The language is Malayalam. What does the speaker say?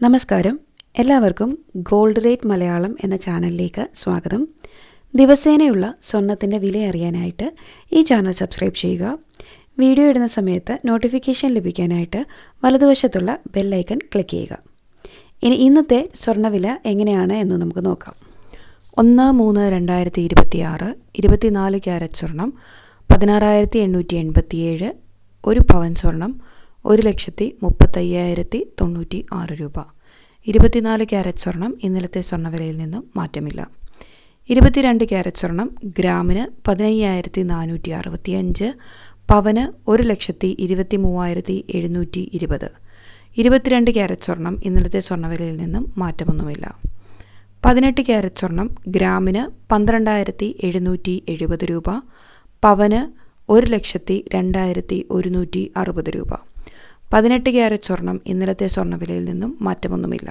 നമസ്കാരം, എല്ലാവർക്കും ഗോൾഡ് റേറ്റ് മലയാളം എന്ന ചാനലിലേക്ക് സ്വാഗതം. ദിവസേനയുള്ള സ്വർണത്തിൻ്റെ വില അറിയാനായിട്ട് ഈ ചാനൽ സബ്സ്ക്രൈബ് ചെയ്യുക. വീഡിയോ ഇടുന്ന സമയത്ത് നോട്ടിഫിക്കേഷൻ ലഭിക്കാനായിട്ട് വലതുവശത്തുള്ള ബെല്ലൈക്കൺ ക്ലിക്ക് ചെയ്യുക. ഇനി ഇന്നത്തെ സ്വർണ്ണവില എങ്ങനെയാണ് എന്ന് നമുക്ക് നോക്കാം. 1-3-2026 24 ക്യാരറ്റ് സ്വർണം 16,887, 1 പവൻ സ്വർണം 1,35,096 രൂപ. 24 ക്യാരറ്റ് സ്വർണം ഇന്നലത്തെ സ്വർണ്ണവിലയിൽ നിന്നും മാറ്റമില്ല. 22 ക്യാരറ്റ് സ്വർണം ഗ്രാമിന് 15,465, പവന് 1,23,720. 22 ക്യാരറ്റ് സ്വർണം ഇന്നലത്തെ സ്വർണ്ണവിലയിൽ നിന്നും മാറ്റമൊന്നുമില്ല. 18 ക്യാരറ്റ് സ്വർണം ഗ്രാമിന് 12,770 രൂപ, പവന് 1,02,160 രൂപ. 18 ക്യാരറ്റ് സ്വർണം ഇന്നലത്തെ സ്വർണ്ണവിലയിൽ നിന്നും മാറ്റമൊന്നുമില്ല.